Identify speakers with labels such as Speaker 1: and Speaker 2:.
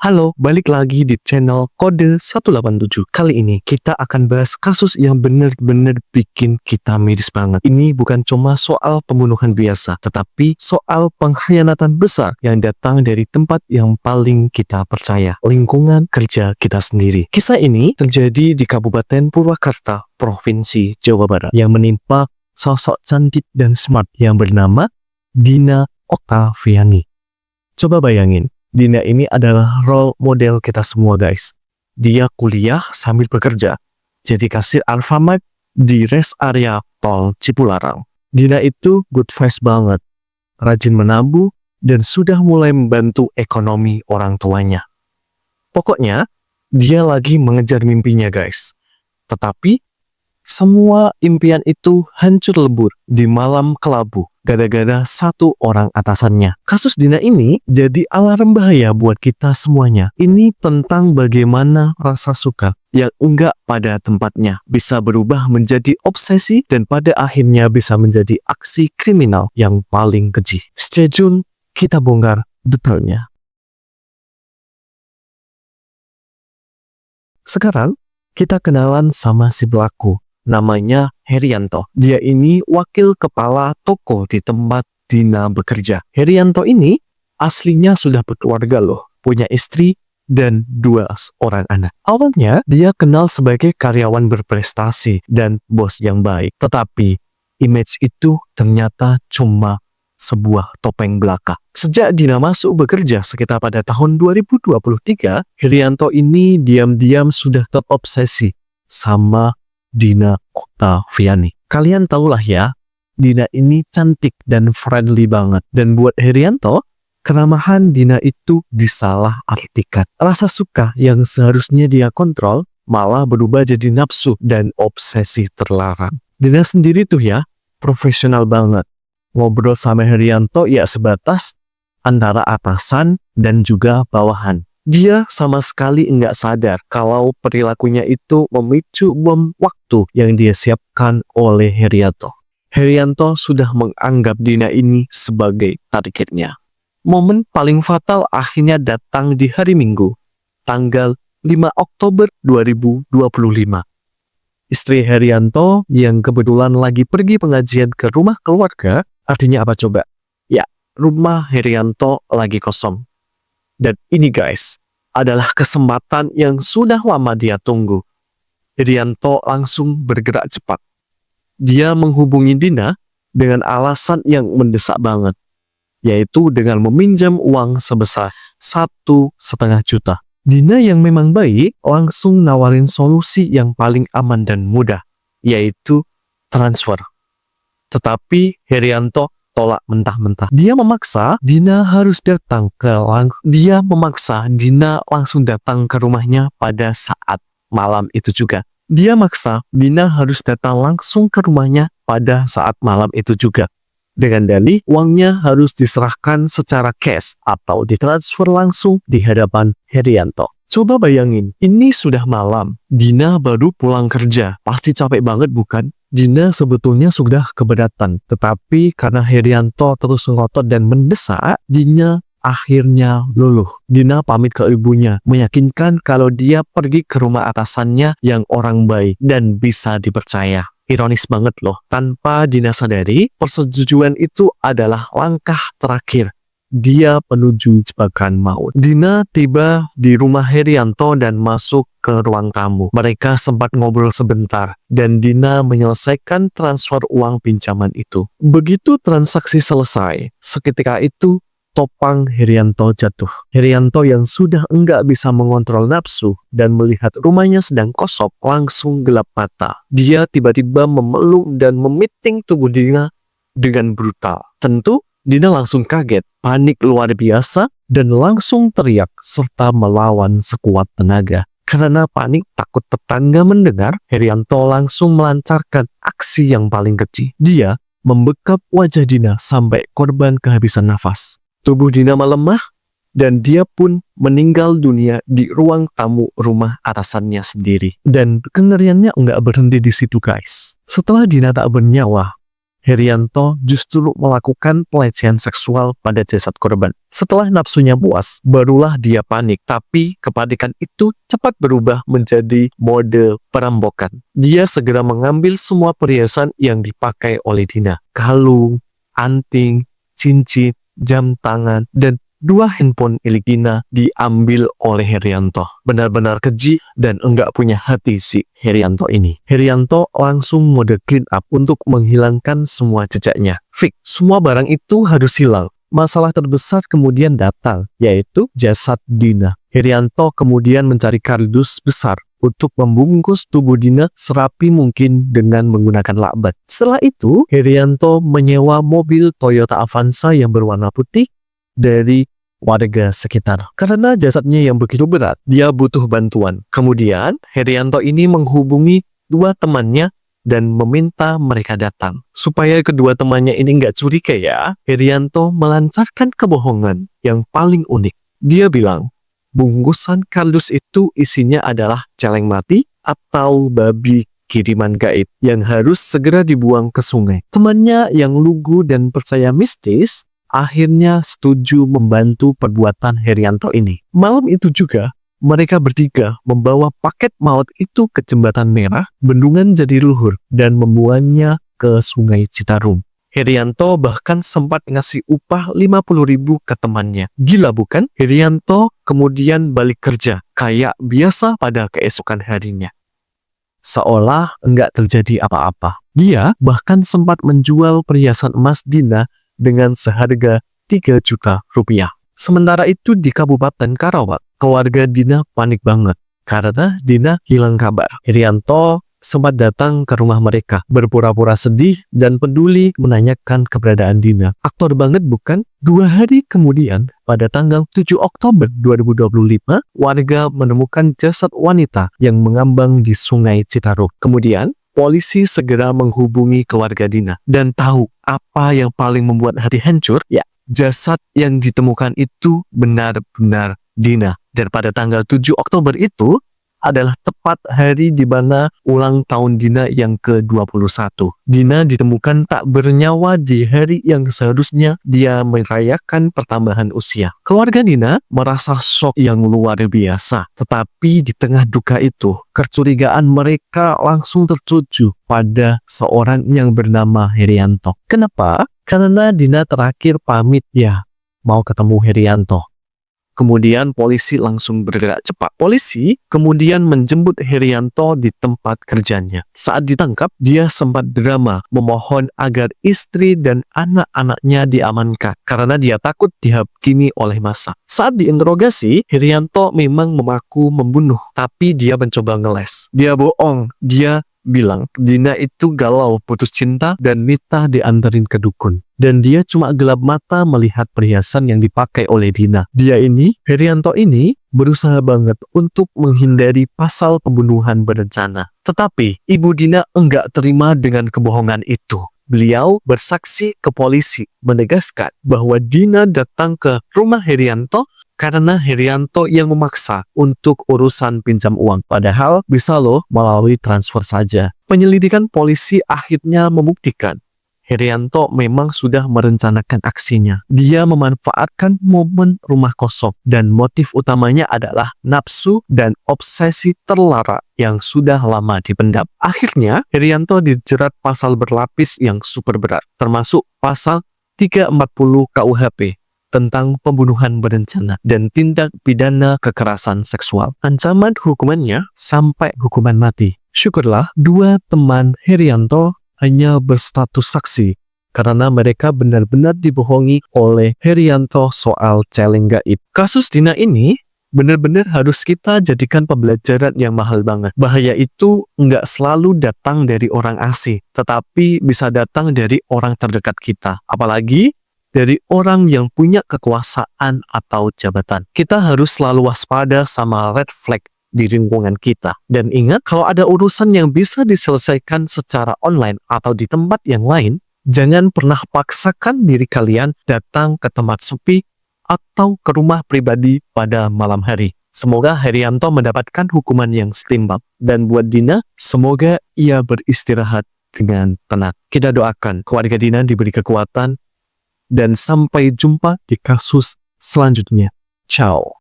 Speaker 1: Halo, balik lagi di channel Kode 187. Kali ini kita akan bahas kasus yang bener-bener bikin kita miris banget. Ini bukan cuma soal pembunuhan biasa, tetapi soal pengkhianatan besar yang datang dari tempat yang paling kita percaya, lingkungan kerja kita sendiri. Kisah ini terjadi di Kabupaten Purwakarta, Provinsi Jawa Barat, yang menimpa sosok cantik dan smart yang bernama Dina Oktaviani. Coba bayangin, Dina ini adalah role model kita semua guys. Dia kuliah sambil bekerja, jadi kasir Alfamart di rest area tol Cipularang. Dina itu good vibes banget, rajin menabung, dan sudah mulai membantu ekonomi orang tuanya. Pokoknya, dia lagi mengejar mimpinya guys. Tetapi, semua impian itu hancur lebur di malam kelabu gara-gara satu orang atasannya. Kasus Dina ini jadi alarm bahaya buat kita semuanya. Ini tentang bagaimana rasa suka yang enggak pada tempatnya bisa berubah menjadi obsesi dan pada akhirnya bisa menjadi aksi kriminal yang paling keji. Stay tune, kita bongkar detailnya. Sekarang, kita kenalan sama si pelaku. Namanya Herianto. Dia ini wakil kepala toko di tempat Dina bekerja. Herianto ini aslinya sudah berkeluarga loh, punya istri dan 2 orang anak. Awalnya dia kenal sebagai karyawan berprestasi dan bos yang baik. Tetapi image itu ternyata cuma sebuah topeng belaka. Sejak Dina masuk bekerja sekitar pada tahun 2023, Herianto ini diam-diam sudah terobsesi sama Dina Oktaviani. Kalian tahulah ya, Dina ini cantik dan friendly banget. Dan buat Herianto, keramahan Dina itu disalahartikan. Rasa suka yang seharusnya dia kontrol malah berubah jadi nafsu dan obsesi terlarang. Dina sendiri tuh ya, profesional banget. Ngobrol sama Herianto ya sebatas antara atasan dan juga bawahan. Dia sama sekali enggak sadar kalau perilakunya itu memicu bom waktu yang dia siapkan oleh Herianto. Herianto sudah menganggap Dina ini sebagai targetnya. Momen paling fatal akhirnya datang di hari Minggu, tanggal 5 Oktober 2025. Istri Herianto yang kebetulan lagi pergi pengajian ke rumah keluarga, artinya apa coba? Ya, rumah Herianto lagi kosong. Dan ini guys, adalah kesempatan yang sudah lama dia tunggu. Herianto langsung bergerak cepat. Dia menghubungi Dina dengan alasan yang mendesak banget, yaitu dengan meminjam uang sebesar 1,5 juta. Dina yang memang baik langsung nawarin solusi yang paling aman dan mudah, yaitu transfer. Tetapi Herianto tolak mentah-mentah. Dia memaksa Dina langsung datang ke rumahnya pada saat malam itu juga. Dia maksa Dina harus datang langsung ke rumahnya pada saat malam itu juga. Dengan dalih uangnya harus diserahkan secara cash atau ditransfer langsung di hadapan Herianto. Coba bayangin, ini sudah malam. Dina baru pulang kerja. Pasti capek banget bukan? Dina sebetulnya sudah keberatan, tetapi karena Herianto terus ngotot dan mendesak, Dina akhirnya luluh. Dina pamit ke ibunya, meyakinkan kalau dia pergi ke rumah atasannya yang orang baik dan bisa dipercaya. Ironis banget loh, tanpa Dina sadari, persetujuan itu adalah langkah terakhir dia menuju jebakan maut. Dina tiba di rumah Herianto dan masuk ke ruang tamu. Mereka sempat ngobrol sebentar dan Dina menyelesaikan transfer uang pinjaman itu. Begitu transaksi selesai, seketika itu topang Herianto jatuh. Herianto yang sudah enggak bisa mengontrol nafsu dan melihat rumahnya sedang kosong langsung gelap mata. Dia tiba-tiba memeluk dan memiting tubuh Dina dengan brutal. Tentu Dina langsung kaget, panik luar biasa, dan langsung teriak serta melawan sekuat tenaga. Karena panik takut tetangga mendengar, Herianto langsung melancarkan aksi yang paling keji. Dia membekap wajah Dina sampai korban kehabisan nafas. Tubuh Dina melemah, dan dia pun meninggal dunia di ruang tamu rumah atasannya sendiri. Dan kengeriannya nggak berhenti di situ guys. Setelah Dina tak bernyawa, Herianto justru melakukan pelecehan seksual pada jasad korban. Setelah nafsunya puas, barulah dia panik. Tapi kepanikan itu cepat berubah menjadi mode perampokan. Dia segera mengambil semua perhiasan yang dipakai oleh Dina. Kalung, anting, cincin, jam tangan, dan 2 handphone milik Dina diambil oleh Herianto. Benar-benar keji dan enggak punya hati si Herianto ini. Herianto langsung mode clean up untuk menghilangkan semua jejaknya. Fix, semua barang itu harus hilang. Masalah terbesar kemudian datang, yaitu jasad Dina. Herianto kemudian mencari kardus besar untuk membungkus tubuh Dina serapi mungkin dengan menggunakan lakban. Setelah itu, Herianto menyewa mobil Toyota Avanza yang berwarna putih dari warga sekitar. Karena jasadnya yang begitu berat, dia butuh bantuan. Kemudian, Herianto ini menghubungi 2 temannya dan meminta mereka datang. Supaya kedua temannya ini nggak curiga ya, Herianto melancarkan kebohongan yang paling unik. Dia bilang, bungkusan kardus itu isinya adalah celeng mati atau babi kiriman gaib yang harus segera dibuang ke sungai. Temannya yang lugu dan percaya mistis akhirnya setuju membantu perbuatan Herianto ini. Malam itu juga, mereka bertiga membawa paket maut itu ke Jembatan Merah, Bendungan Jatiluhur, dan membuangnya ke Sungai Citarum. Herianto bahkan sempat ngasih upah 50.000 ke temannya. Gila bukan? Herianto kemudian balik kerja, kayak biasa pada keesokan harinya. Seolah enggak terjadi apa-apa. Dia bahkan sempat menjual perhiasan emas Dina dengan seharga 3 juta rupiah. Sementara itu di Kabupaten Karawang, keluarga Dina panik banget karena Dina hilang kabar. Herianto sempat datang ke rumah mereka, berpura-pura sedih dan peduli menanyakan keberadaan Dina. Aktor banget bukan? 2 hari kemudian, pada tanggal 7 Oktober 2025, warga menemukan jasad wanita yang mengambang di Sungai Citarum. Kemudian, polisi segera menghubungi keluarga Dina dan tahu apa yang paling membuat hati hancur? Ya, jasad yang ditemukan itu benar-benar Dina. Dan pada tanggal 7 Oktober itu adalah tepat hari di mana ulang tahun Dina yang ke-21. Dina ditemukan tak bernyawa di hari yang seharusnya dia merayakan pertambahan usia. Keluarga Dina merasa shock yang luar biasa. Tetapi di tengah duka itu, kecurigaan mereka langsung tertuju pada seorang yang bernama Herianto. Kenapa? Karena Dina terakhir pamit ya mau ketemu Herianto. Kemudian polisi langsung bergerak cepat. Polisi kemudian menjemput Herianto di tempat kerjanya. Saat ditangkap, dia sempat drama memohon agar istri dan anak-anaknya diamankan karena dia takut dihakimi oleh massa. Saat diinterogasi, Herianto memang mengaku membunuh, tapi dia mencoba ngeles. Dia bohong. Dia bilang Dina itu galau putus cinta dan minta dianterin ke dukun. Dan dia cuma gelap mata melihat perhiasan yang dipakai oleh Dina. Herianto ini berusaha banget untuk menghindari pasal pembunuhan berencana. Tetapi ibu Dina enggak terima dengan kebohongan itu. Beliau bersaksi ke polisi menegaskan bahwa Dina datang ke rumah Herianto karena Herianto yang memaksa untuk urusan pinjam uang. Padahal bisa loh melalui transfer saja. Penyelidikan polisi akhirnya membuktikan Herianto memang sudah merencanakan aksinya. Dia memanfaatkan momen rumah kosong dan motif utamanya adalah nafsu dan obsesi terlarang yang sudah lama dipendam. Akhirnya, Herianto dijerat pasal berlapis yang super berat, termasuk pasal 340 KUHP tentang pembunuhan berencana dan tindak pidana kekerasan seksual. Ancaman hukumannya sampai hukuman mati. Syukurlah, 2 teman Herianto hanya berstatus saksi karena mereka benar-benar dibohongi oleh Herianto soal celeng gaib. Kasus Dina ini benar-benar harus kita jadikan pembelajaran yang mahal banget. Bahaya itu nggak selalu datang dari orang asing, tetapi bisa datang dari orang terdekat kita. Apalagi dari orang yang punya kekuasaan atau jabatan. Kita harus selalu waspada sama red flag di lingkungan kita. Dan ingat, kalau ada urusan yang bisa diselesaikan secara online atau di tempat yang lain, jangan pernah paksakan diri kalian datang ke tempat sepi atau ke rumah pribadi pada malam hari. Semoga Herianto mendapatkan hukuman yang setimpal. Dan buat Dina, semoga ia beristirahat dengan tenang. Kita doakan keluarga Dina diberi kekuatan dan sampai jumpa di kasus selanjutnya. Ciao.